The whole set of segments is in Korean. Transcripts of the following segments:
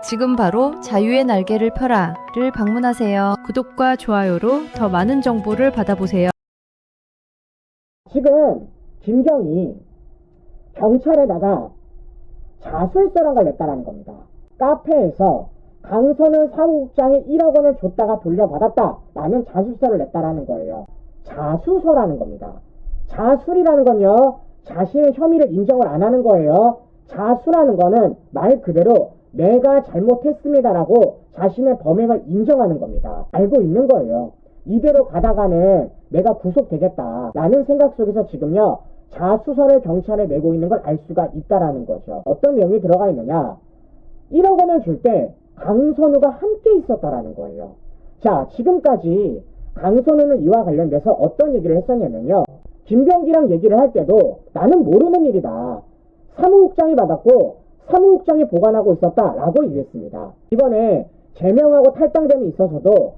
지금 바로 자유의 날개를 펴라를 방문하세요. 구독과 좋아요로 더 많은 정보를 받아보세요. 지금 김경이 경찰에다가 자술서란 걸 냈다라는 겁니다. 카페에서 강선우 사무국장이 1억 원을 줬다가 돌려받았다라는 자술서를 냈다라는 거예요. 자수서라는 겁니다. 자술이라는 건요, 자신의 혐의를 인정을 안 하는 거예요. 자수라는 거는 말 그대로 내가 잘못했습니다라고 자신의 범행을 인정하는 겁니다. 알고 있는 거예요. 이대로 가다가는 내가 구속되겠다라는 생각 속에서 지금요, 자수서를 경찰에 내고 있는 걸 알 수가 있다라는 거죠. 어떤 내용이 들어가 있느냐, 1억 원을 줄 때 강선우가 함께 있었다라는 거예요. 자, 지금까지 강선우는 이와 관련돼서 어떤 얘기를 했었냐면요, 김병기랑 얘기를 할 때도 나는 모르는 일이다, 사무국장이 받았고 사무국장이 보관하고 있었다라고 얘기했습니다. 이번에 제명하고 탈당됨에 있어서도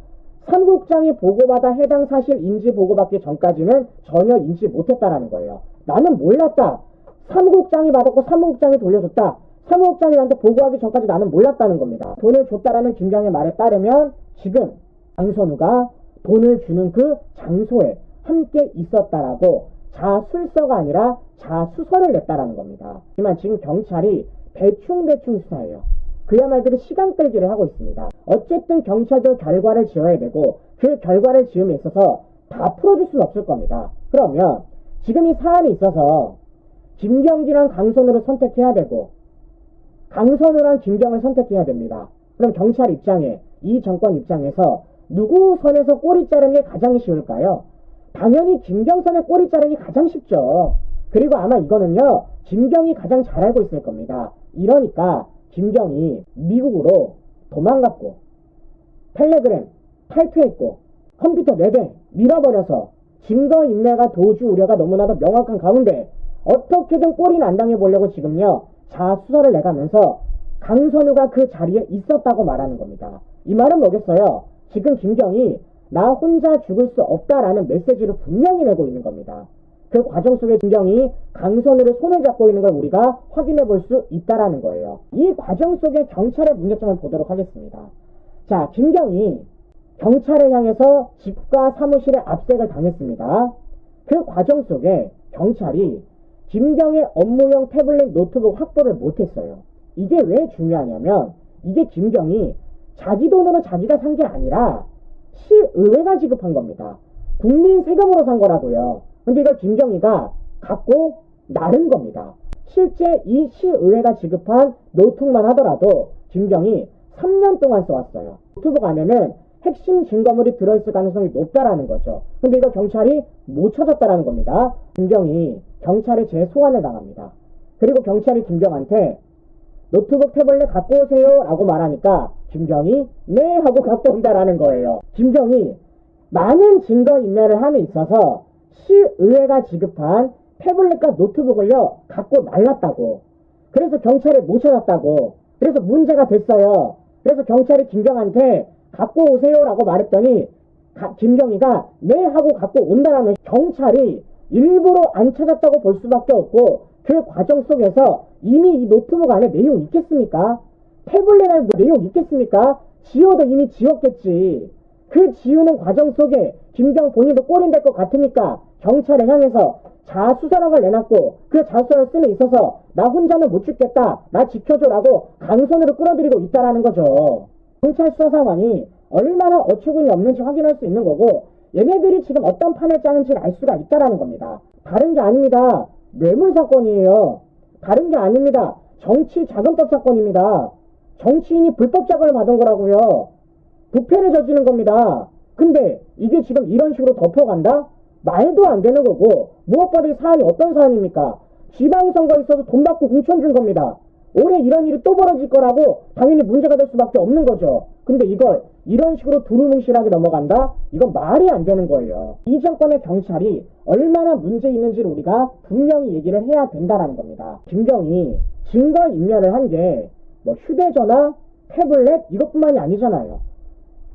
사무국장이 보고받아 해당 사실 인지 보고받기 전까지는 전혀 인지 못했다라는 거예요. 나는 몰랐다, 사무국장이 받았고 사무국장이 돌려줬다, 사무국장이 나한테 보고하기 전까지 나는 몰랐다는 겁니다. 돈을 줬다라는 김경의 말에 따르면 지금 강선우가 돈을 주는 그 장소에 함께 있었다라고 자술서가 아니라 자수서를 냈다라는 겁니다. 하지만 지금 경찰이 대충 수사해요. 그야말로 시간 끌기를 하고 있습니다. 어쨌든 경찰도 결과를 지어야 되고 그 결과를 지음에 있어서 다 풀어줄 수는 없을 겁니다. 그러면 지금 이 사안에 있어서 김경기랑 강선우를 선택해야 되고 강선우랑 김경을 선택해야 됩니다. 그럼 경찰 입장에, 이 정권 입장에서 누구 선에서 꼬리 자르는 게 가장 쉬울까요? 당연히 김경 선의 꼬리 자르기 가장 쉽죠. 그리고 아마 이거는요, 김경이 가장 잘 알고 있을 겁니다. 이러니까 김경이 미국으로 도망갔고 텔레그램 탈퇴했고 컴퓨터 4대 밀어버려서 증거인멸과 도주 우려가 너무나도 명확한 가운데 어떻게든 꼬리는 안 당해보려고 지금요, 자수서를 내가면서 강선우가 그 자리에 있었다고 말하는 겁니다. 이 말은 뭐겠어요? 지금 김경이 나 혼자 죽을 수 없다라는 메시지를 분명히 내고 있는 겁니다. 그 과정 속에 김경이 강선우를 손을 잡고 있는 걸 우리가 확인해 볼 수 있다라는 거예요. 이 과정 속에 경찰의 문제점을 보도록 하겠습니다. 자, 김경이 경찰을 향해서 집과 사무실에 압색을 당했습니다. 그 과정 속에 경찰이 김경의 업무용 태블릿 노트북 확보를 못했어요. 이게 왜 중요하냐면, 이게 김경이 자기 돈으로 자기가 산 게 아니라 시의회가 지급한 겁니다. 국민 세금으로 산 거라고요. 근데 이걸 김경이가 갖고 나른 겁니다. 실제 이 시의회가 지급한 노트북만 하더라도 김경이 3년 동안 써왔어요. 노트북 안에는 핵심 증거물이 들어있을 가능성이 높다라는 거죠. 근데 이걸 경찰이 못 찾았다라는 겁니다. 김경이 경찰에 재소환을 당합니다. 그리고 경찰이 김경한테 노트북 태블릿 갖고 오세요 라고 말하니까 김경이 네 하고 갖고 온다라는 거예요. 김경이 많은 증거인멸을 함에 있어서 시의회가 지급한 태블릿과 노트북을요 갖고 날랐다고, 그래서 경찰에 못 찾았다고, 그래서 문제가 됐어요. 그래서 경찰이 김경한테 갖고 오세요 라고 말했더니 김경이가 네 하고 갖고 온다라는, 경찰이 일부러 안 찾았다고 볼 수밖에 없고, 그 과정 속에서 이미 이 노트북 안에 내용 있겠습니까? 태블릿 안에 내용 있겠습니까? 지워도 이미 지웠겠지. 그 지우는 과정 속에 김경 본인도 꼬린 될 것 같으니까 경찰에 향해서 자수서라는 걸 내놨고, 그 자수서를 쓰는 있어서 나 혼자는 못 죽겠다, 나 지켜줘라고 강선으로 끌어들이고 있다라는 거죠. 경찰 수사 상황이 얼마나 어처구니 없는지 확인할 수 있는 거고, 얘네들이 지금 어떤 판을 짜는지를 알 수가 있다라는 겁니다. 다른 게 아닙니다. 뇌물 사건이에요. 다른 게 아닙니다. 정치 자금법 사건입니다. 정치인이 불법 자금을 받은 거라고요. 부패를 저지른 겁니다. 근데 이게 지금 이런 식으로 덮어간다? 말도 안 되는 거고, 무엇보다 이 사안이 어떤 사안입니까? 지방선거에 있어서 돈 받고 공천 준 겁니다. 올해 이런 일이 또 벌어질 거라고 당연히 문제가 될 수밖에 없는 거죠. 근데 이걸 이런 식으로 두루뭉실하게 넘어간다? 이건 말이 안 되는 거예요. 이 정권의 경찰이 얼마나 문제 있는지를 우리가 분명히 얘기를 해야 된다라는 겁니다. 김경이 증거인멸을 한 게 뭐 휴대전화, 태블릿 이것뿐만이 아니잖아요.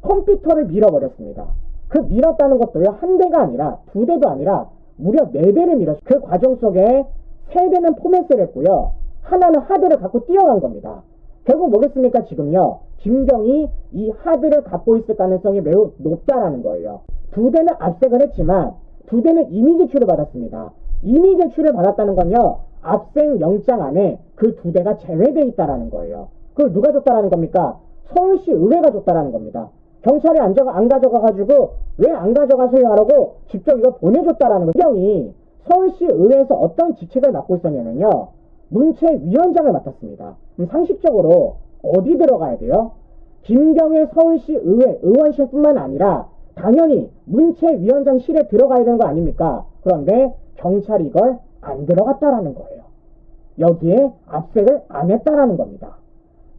컴퓨터를 밀어버렸습니다. 그 밀었다는 것도요, 한 대가 아니라 두 대도 아니라 무려 4대를 밀었어요. 그 과정 속에 3대는 포맷을 했고요, 하나는 하드를 갖고 뛰어간 겁니다. 결국 뭐겠습니까? 지금요, 김경이 이 하드를 갖고 있을 가능성이 매우 높다라는 거예요. 두 대는 압색을 했지만 두 대는 이미 제출을 받았습니다. 이미 제출을 받았다는 건요, 압색 영장 안에 그 두 대가 제외되어 있다라는 거예요. 그걸 누가 줬다라는 겁니까? 서울시 의회가 줬다라는 겁니다. 경찰이 안 가져가가지고 왜 안 가져가세요 하라고 직접 이걸 보내줬다라는 거예요. 김경이 서울시 의회에서 어떤 직책을 맡고 있었냐면요, 문체위원장을 맡았습니다. 그럼 상식적으로 어디 들어가야 돼요? 김경의 서울시 의회 의원실뿐만 아니라 당연히 문체위원장실에 들어가야 되는 거 아닙니까? 그런데 경찰이 이걸 안 들어갔다라는 거예요. 여기에 압색을 안 했다라는 겁니다.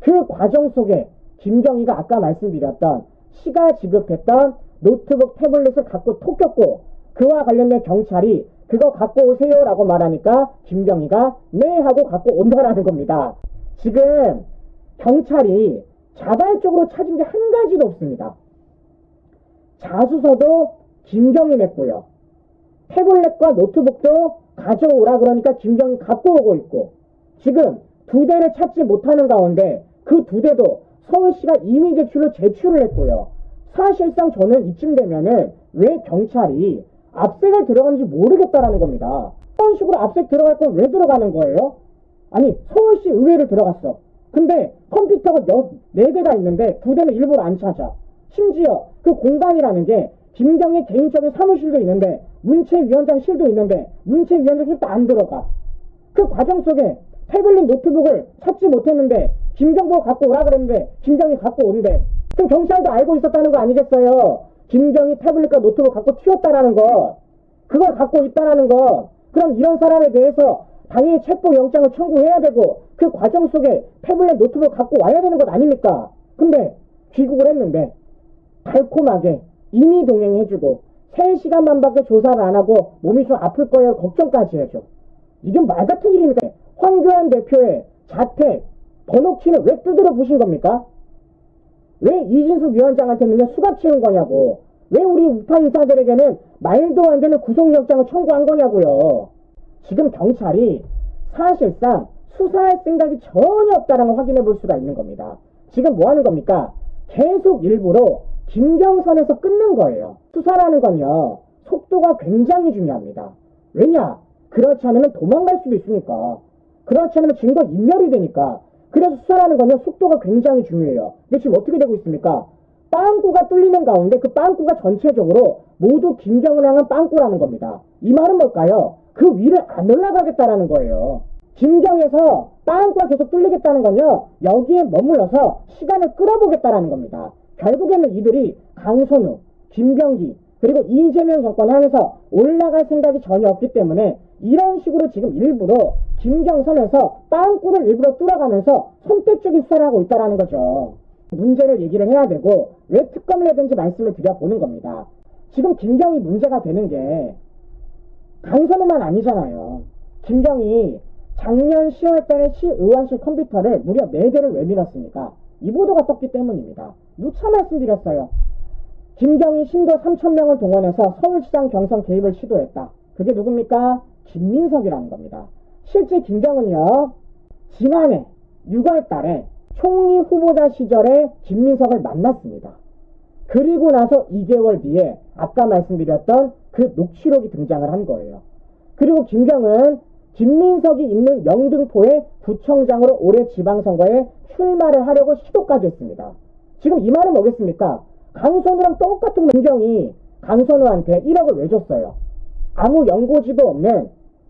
그 과정 속에 김경희가 아까 말씀드렸던 시가 지급했던 노트북 태블릿을 갖고 톡 꼈고, 그와 관련된 경찰이 그거 갖고 오세요라고 말하니까 김경희가 네 하고 갖고 온다라는 겁니다. 지금 경찰이 자발적으로 찾은 게 한 가지도 없습니다. 자수서도 김경희 냈고요, 태블릿과 노트북도 가져오라 그러니까 김경희 갖고 오고 있고, 지금 두 대를 찾지 못하는 가운데 그 두 대도 서울시가 이미 제출을 했고요. 사실상 저는 이쯤 되면은 왜 경찰이 압색을 들어가는지 모르겠다라는 겁니다. 이런 식으로 압색 들어갈 건 왜 들어가는 거예요? 아니, 서울시 의회를 들어갔어. 근데 컴퓨터가 4대가 있는데 2대는 일부러 안 찾아. 심지어 그 공간이라는 게 김경의 개인적인 사무실도 있는데 문체위원장실도 있는데 문체위원장실도 안 들어가. 그 과정 속에 태블릿 노트북을 찾지 못했는데 김경보가 갖고 오라 그랬는데 김경이 갖고 온대. 그럼 경찰도 알고 있었다는 거 아니겠어요? 김경이 태블릿과 노트북 갖고 튀었다라는 거, 그걸 갖고 있다라는 거. 그럼 이런 사람에 대해서 당연히 체포영장을 청구해야 되고 그 과정 속에 태블릿 노트북 갖고 와야 되는 것 아닙니까? 근데 귀국을 했는데 달콤하게 이미 동행해주고 3시간 반밖에 조사를 안 하고 몸이 좀 아플 거예요 걱정까지 해줘. 이게 말 같은 일입니까? 황교안 대표의 자택 번호키는 왜 두드려 부신 겁니까? 왜 이진숙 위원장한테는 수갑 채운 거냐고. 왜 우리 우파 인사들에게는 말도 안 되는 구속영장을 청구한 거냐고요. 지금 경찰이 사실상 수사할 생각이 전혀 없다는 걸 확인해 볼 수가 있는 겁니다. 지금 뭐 하는 겁니까? 계속 일부러 김경선에서 끊는 거예요. 수사라는 건요, 속도가 굉장히 중요합니다. 왜냐? 그렇지 않으면 도망갈 수도 있으니까. 그렇지 않으면 증거 인멸이 되니까. 그래서 수사라는 건요, 속도가 굉장히 중요해요. 근데 지금 어떻게 되고 있습니까? 빵꾸가 뚫리는 가운데 그 빵꾸가 전체적으로 모두 김경을 향한 빵꾸라는 겁니다. 이 말은 뭘까요? 그 위를 안 올라가겠다라는 거예요. 김경에서 빵꾸가 계속 뚫리겠다는 건요, 여기에 머물러서 시간을 끌어보겠다라는 겁니다. 결국에는 이들이 강선우, 김병기, 그리고 이재명 정권 향해서 올라갈 생각이 전혀 없기 때문에 이런 식으로 지금 일부러 김경선에서 빵꾸를 일부러 뚫어가면서 선택적인 수사를 하고 있다는 거죠. 문제를 얘기를 해야 되고 왜 특검을 해야 되는지 말씀을 드려보는 겁니다. 지금 김경이 문제가 되는 게 강선우만 아니잖아요. 김경이 작년 10월달에 시의원실 컴퓨터를 무려 4대를 왜 밀었습니까? 이 보도가 떴기 때문입니다. 누차 말씀드렸어요. 김경이 신도 3,000명을 동원해서 서울시장 경선 개입을 시도했다. 그게 누굽니까? 김민석이라는 겁니다. 실제 김경은요, 지난해 6월달에 총리 후보자 시절에 김민석을 만났습니다. 그리고 나서 2개월 뒤에 아까 말씀드렸던 그 녹취록이 등장을 한 거예요. 그리고 김경은 김민석이 있는 영등포의 구청장으로 올해 지방선거에 출마를 하려고 시도까지 했습니다. 지금 이 말은 뭐겠습니까? 강선우랑 똑같은 김경이 강선우한테 1억을 왜 줬어요? 아무 연고지도 없는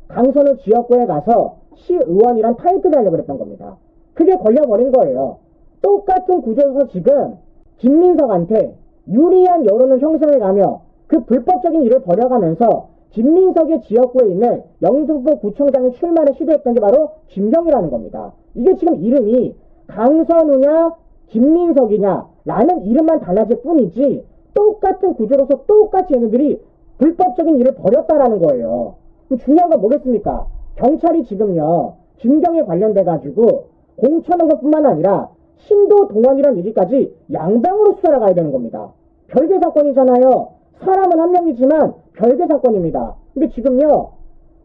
강선우 지역구에 가서 시의원이란 타이틀을 하려고 했던 겁니다. 그게 걸려버린 거예요. 똑같은 구조에서 지금 김민석한테 유리한 여론을 형성해가며 그 불법적인 일을 벌여가면서 김민석의 지역구에 있는 영등포 구청장의 출마를 시도했던 게 바로 김경이라는 겁니다. 이게 지금 이름이 강선우냐 김민석이냐 라는 이름만 달라질 뿐이지 똑같은 구조로서 똑같이 얘네들이 불법적인 일을 벌였다라는 거예요. 그럼 중요한 건 뭐겠습니까? 경찰이 지금요, 김경에 관련돼가지고 공천한 것뿐만 아니라 신도 동원이라는 얘기까지 양방으로 수사를 가야 되는 겁니다. 별개 사건이잖아요. 사람은 한 명이지만 별개 사건입니다. 근데 지금요,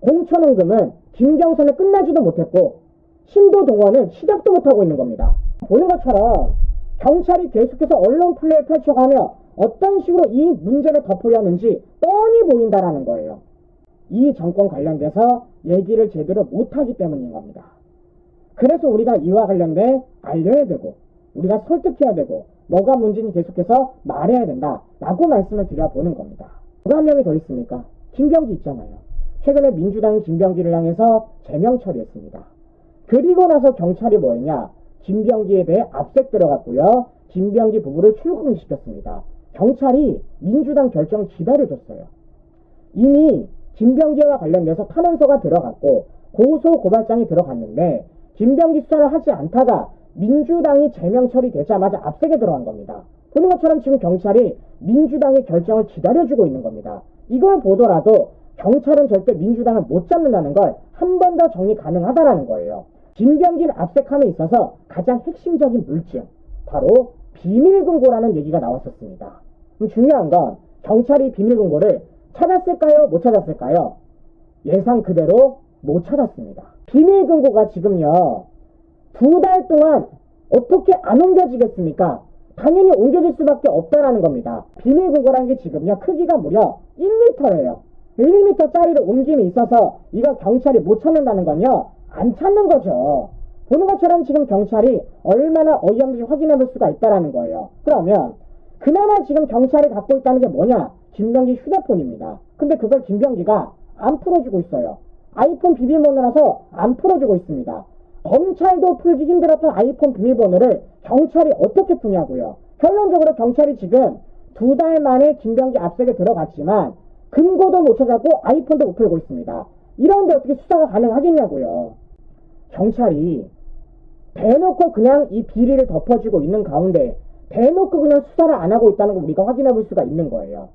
공천원금은 김경선에 끝나지도 못했고 신도 동원은 시작도 못하고 있는 겁니다. 보는 것처럼 경찰이 계속해서 언론 플레이를 펼쳐가며 어떤 식으로 이 문제를 덮으려는지 뻔히 보인다라는 거예요. 이 정권 관련돼서 얘기를 제대로 못하기 때문인 겁니다. 그래서 우리가 이와 관련돼 알려야 되고 우리가 설득해야 되고 뭐가 문제인지 계속해서 말해야 된다라고 말씀을 드려보는 겁니다. 누가 한 명이 더 있습니까? 김병기 있잖아요. 최근에 민주당이 김병기를 향해서 제명 처리했습니다. 그리고 나서 경찰이 뭐했냐? 김병기에 대해 압색 들어갔고요. 김병기 부부를 출국시켰습니다. 경찰이 민주당 결정을 기다려줬어요. 이미 김병기와 관련돼서 탄원서가 들어갔고 고소 고발장이 들어갔는데 김병기 수사를 하지 않다가 민주당이 제명 처리되자마자 압색에 들어간 겁니다. 보는 것처럼 지금 경찰이 민주당의 결정을 기다려주고 있는 겁니다. 이걸 보더라도 경찰은 절대 민주당을 못 잡는다는 걸 한 번 더 정리 가능하다라는 거예요. 김병기를 압색함에 있어서 가장 핵심적인 물증, 바로 비밀금고라는 얘기가 나왔었습니다. 중요한 건 경찰이 비밀금고를 찾았을까요? 못 찾았을까요? 예상 그대로 못 찾았습니다. 비밀금고가 지금요 2달 동안 어떻게 안 옮겨지겠습니까? 당연히 옮겨질 수밖에 없다라는 겁니다. 비밀금고라는 게 지금요 크기가 무려 1m예요. 1m짜리를 옮김이 있어서 이거 경찰이 못 찾는다는 건요 안 찾는 거죠. 보는 것처럼 지금 경찰이 얼마나 어이없는지 확인해 볼 수가 있다라는 거예요. 그러면 그나마 지금 경찰이 갖고 있다는 게 뭐냐? 김병기 휴대폰입니다. 근데 그걸 김병기가 안 풀어주고 있어요. 아이폰 비밀번호라서 안 풀어주고 있습니다. 검찰도 풀기 힘들었던 아이폰 비밀번호를 경찰이 어떻게 푸냐고요. 결론적으로 경찰이 지금 2달 만에 김병기 압색에 들어갔지만 금고도 못 찾았고 아이폰도 못 풀고 있습니다. 이런데 어떻게 수사가 가능하겠냐고요. 경찰이 대놓고 그냥 이 비리를 덮어주고 있는 가운데 대놓고 그냥 수사를 안 하고 있다는 걸 우리가 확인해 볼 수가 있는 거예요.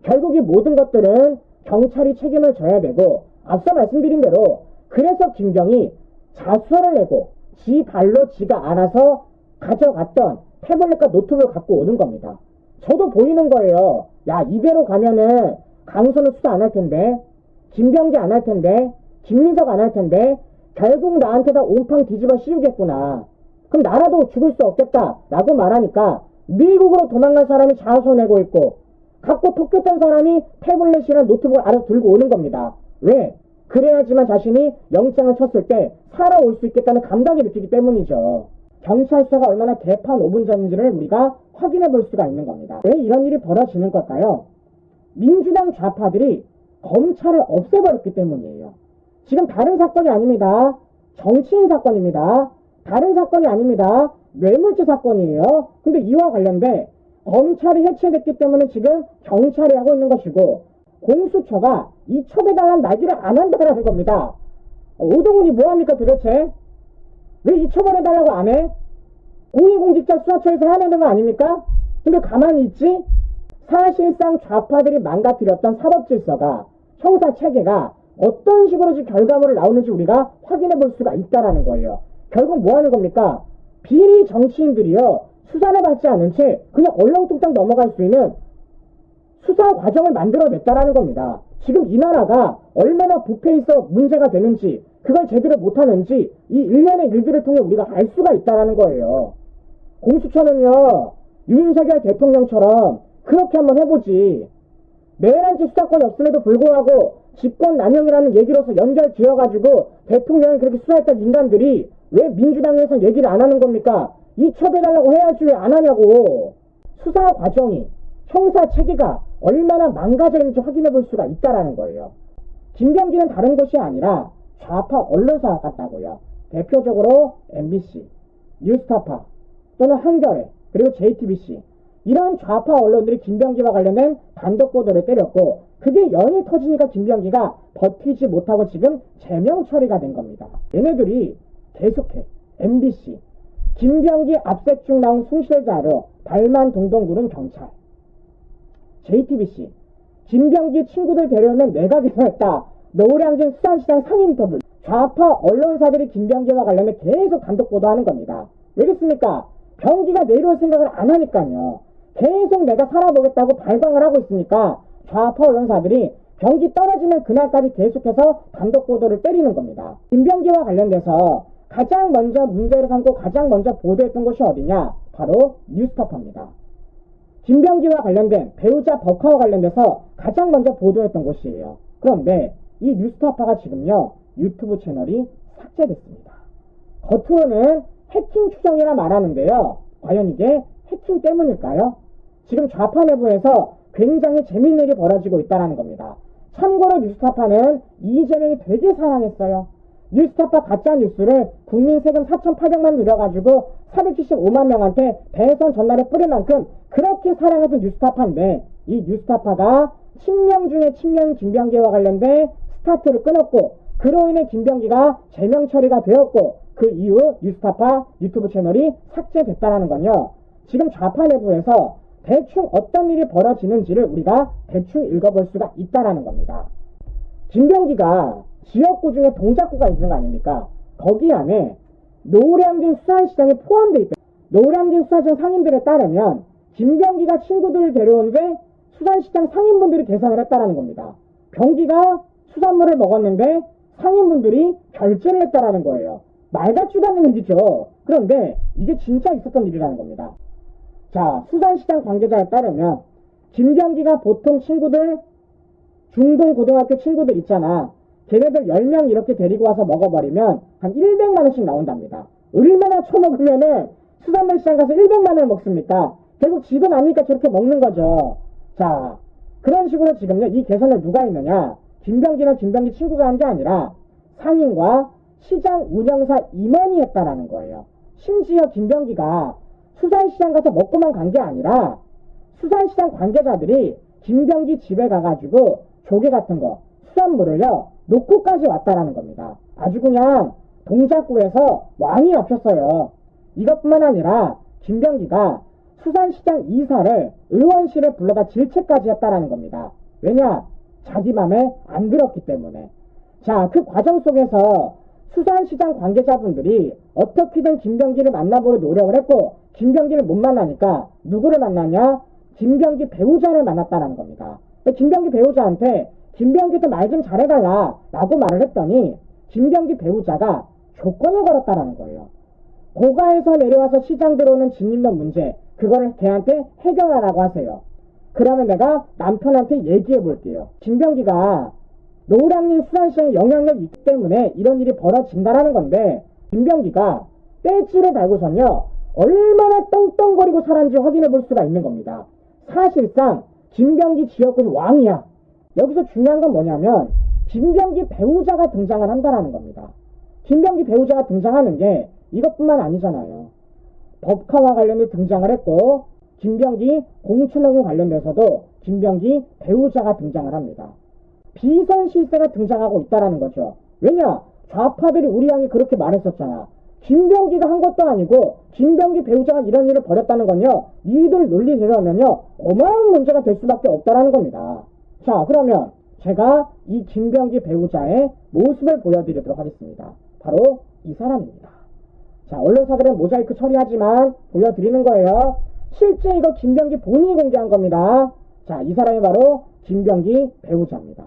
결국 이 모든 것들은 경찰이 책임을 져야 되고 앞서 말씀드린 대로 그래서 김병이 자수서를 내고 지 발로 지가 알아서 가져갔던 태블릿과 노트북을 갖고 오는 겁니다. 저도 보이는 거예요. 야, 이대로 가면은 강선은 수사 안 할 텐데, 김병기 안 할 텐데, 김민석 안 할 텐데, 결국 나한테 다 온팡 뒤집어 씌우겠구나. 그럼 나라도 죽을 수 없겠다 라고 말하니까 미국으로 도망간 사람이 자수서 내고 있고 갖고 톡했던 사람이 태블릿이나 노트북을 알아서 들고 오는 겁니다. 왜? 그래야지만 자신이 영장을 쳤을 때 살아올 수 있겠다는 감각이 느끼기 때문이죠. 경찰 수사가 얼마나 개판 5분 전인지를 우리가 확인해 볼 수가 있는 겁니다. 왜 이런 일이 벌어지는 걸까요? 민주당 좌파들이 검찰을 없애버렸기 때문이에요. 지금 다른 사건이 아닙니다. 정치인 사건입니다. 다른 사건이 아닙니다. 뇌물죄 사건이에요. 근데 이와 관련돼 검찰이 해체됐기 때문에 지금 경찰이 하고 있는 것이고 공수처가 이첩해달라는 말귀를 안 한다는 겁니다. 오동훈이 뭐합니까 도대체? 왜 이첩을 해달라고 안 해? 고위공직자 수사처에서 해야 되는 거 아닙니까? 근데 가만히 있지? 사실상 좌파들이 망가뜨렸던 사법질서가 형사체계가 어떤 식으로 지금 결과물을 나오는지 우리가 확인해 볼 수가 있다라는 거예요. 결국 뭐 하는 겁니까? 비리 정치인들이요 수사를 받지 않은 채 그냥 얼렁뚱땅 넘어갈 수 있는 수사 과정을 만들어냈다라는 겁니다. 지금 이 나라가 얼마나 부패에 있어 문제가 되는지 그걸 제대로 못하는지 이 일련의 일들을 통해 우리가 알 수가 있다라는 거예요. 공수처는요 윤석열 대통령처럼 그렇게 한번 해보지. 내란죄 수사권이 없음에도 불구하고 직권남용이라는 얘기로서 연결 지어가지고 대통령을 그렇게 수사했던 인간들이 왜 민주당에서 얘기를 안 하는 겁니까? 이첩해달라고 해야지 왜 안 하냐고. 수사 과정이 형사 체계가 얼마나 망가져 있는지 확인해 볼 수가 있다라는 거예요. 김병기는 다른 것이 아니라 좌파 언론사 같다고요. 대표적으로 MBC, 뉴스타파 또는 한겨레 그리고 JTBC 이런 좌파 언론들이 김병기와 관련된 단독 보도를 때렸고 그게 연이 터지니까 김병기가 버티지 못하고 지금 제명 처리가 된 겁니다. 얘네들이 계속해 MBC 김병기 압색 중 나온 숭실자료 발만 동동 구른 경찰 JTBC 김병기 친구들 데려오면 내가 기소했다 노량진 수산시장 상인 인터뷰 좌파 언론사들이 김병기와 관련해 계속 단독 보도하는 겁니다. 왜겠습니까? 병기가 내려올 생각을 안 하니까요. 계속 내가 살아보겠다고 발광을 하고 있으니까 좌파 언론사들이 병기 떨어지는 그날까지 계속해서 단독 보도를 때리는 겁니다. 김병기와 관련돼서 가장 먼저 문제를 삼고 가장 먼저 보도했던 곳이 어디냐? 바로 뉴스타파입니다. 김병기와 관련된 배우자 법카와 관련돼서 가장 먼저 보도했던 곳이에요. 그런데 이 뉴스타파가 지금요 유튜브 채널이 삭제됐습니다. 겉으로는 해킹 추정이라 말하는데요. 과연 이게 해킹 때문일까요? 지금 좌파 내부에서 굉장히 재밌는 일이 벌어지고 있다는 겁니다. 참고로 뉴스타파는 이재명이 되게 사랑했어요. 뉴스타파 가짜 뉴스를 국민 세금 4,800만 들여가지고 475만 명한테 대선 전날에 뿌릴 만큼 그렇게 사랑했던 뉴스타파인데 이 뉴스타파가 친명 중에 친명인 김병기와 관련된 스타트를 끊었고 그로 인해 김병기가 제명 처리가 되었고 그 이후 뉴스타파 유튜브 채널이 삭제됐다는 건요. 지금 좌파 내부에서 대충 어떤 일이 벌어지는지를 우리가 대충 읽어볼 수가 있다는 겁니다. 김병기가 지역구 중에 동작구가 있는 거 아닙니까? 거기 안에 노량진 수산시장이 포함되어 있다. 노량진 수산시장 상인들에 따르면 김병기가 친구들을 데려오는데 수산시장 상인분들이 계산을 했다는 겁니다. 병기가 수산물을 먹었는데 상인분들이 결제를 했다는 거예요. 말 같지도 않는 일이죠. 그런데 이게 진짜 있었던 일이라는 겁니다. 자, 수산시장 관계자에 따르면 김병기가 보통 친구들 중동 고등학교 친구들 있잖아. 걔네들 10명 이렇게 데리고 와서 먹어버리면 한 100만 원씩 나온답니다. 얼마나 처먹으면은 수산물 시장 가서 100만 원을 먹습니까? 결국 지도 나니까 저렇게 먹는 거죠. 자, 그런 식으로 지금요 이 계산을 누가 했느냐? 김병기는 김병기 친구가 한 게 아니라 상인과 시장 운영사 임원이 했다라는 거예요. 심지어 김병기가 수산시장 가서 먹고만 간 게 아니라 수산시장 관계자들이 김병기 집에 가가지고 조개 같은 거 수산물을요 놓고까지 왔다라는 겁니다. 아주 그냥 동작구에서 왕이 앞섰어요. 이것뿐만 아니라 김병기가 수산시장 이사를 의원실에 불러다 질책까지 했다라는 겁니다. 왜냐? 자기 맘에 안 들었기 때문에. 자, 그 과정 속에서 수산시장 관계자분들이 어떻게든 김병기를 만나보려 노력을 했고 김병기를 못 만나니까 누구를 만났냐? 김병기 배우자를 만났다는 겁니다. 김병기 배우자한테 김병기도 말 좀 잘해달라 라고 말을 했더니 김병기 배우자가 조건을 걸었다는 거예요. 고가에서 내려와서 시장 들어오는 진입로 문제 그거를 걔한테 해결하라고 하세요. 그러면 내가 남편한테 얘기해 볼게요. 김병기가 노량진 수산시장에 영향력이 있기 때문에 이런 일이 벌어진다라는 건데 김병기가 배지를 달고선요 얼마나 떵떵거리고 살았는지 확인해 볼 수가 있는 겁니다. 사실상 김병기 지역구는 왕이야. 여기서 중요한 건 뭐냐면 김병기 배우자가 등장을 한다는 겁니다. 김병기 배우자가 등장하는 게 이것뿐만 아니잖아요. 법카와 관련해 등장을 했고 김병기 공천허금 관련돼서도 김병기 배우자가 등장을 합니다. 비선 실세가 등장하고 있다는 거죠. 왜냐? 좌파들이 우리 향해 그렇게 말했었잖아. 김병기가 한 것도 아니고 김병기 배우자가 이런 일을 벌였다는 건요. 니들 논리대로면요 어마어마한 문제가 될 수밖에 없다라는 겁니다. 자, 그러면 제가 이 김병기 배우자의 모습을 보여드리도록 하겠습니다. 바로 이 사람입니다. 자, 언론사들은 모자이크 처리하지만 보여드리는 거예요. 실제 이거 김병기 본인이 공개한 겁니다. 자, 이 사람이 바로 김병기 배우자입니다.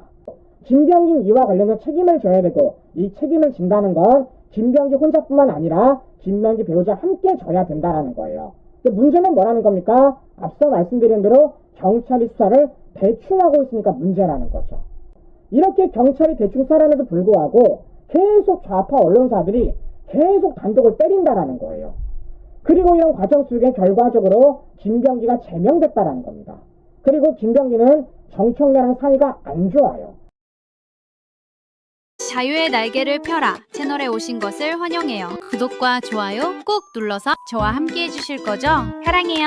김병기 이와 관련해서 책임을 져야 되고 이 책임을 진다는 건 김병기 혼자뿐만 아니라 김병기 배우자 함께 져야 된다는 거예요. 문제는 뭐라는 겁니까? 앞서 말씀드린 대로 경찰이 수사를 대충 하고 있으니까 문제라는 거죠. 이렇게 경찰이 대충 수사하는데도 불구하고 계속 좌파 언론사들이 계속 단독을 때린다라는 거예요. 그리고 이런 과정 속에 결과적으로 김병기가 제명됐다라는 겁니다. 그리고 김병기는 정청래랑 사이가 안 좋아요. 자유의 날개를 펴라 채널에 오신 것을 환영해요. 구독과 좋아요 꼭 눌러서 저와 함께 해주실 거죠? 사랑해요.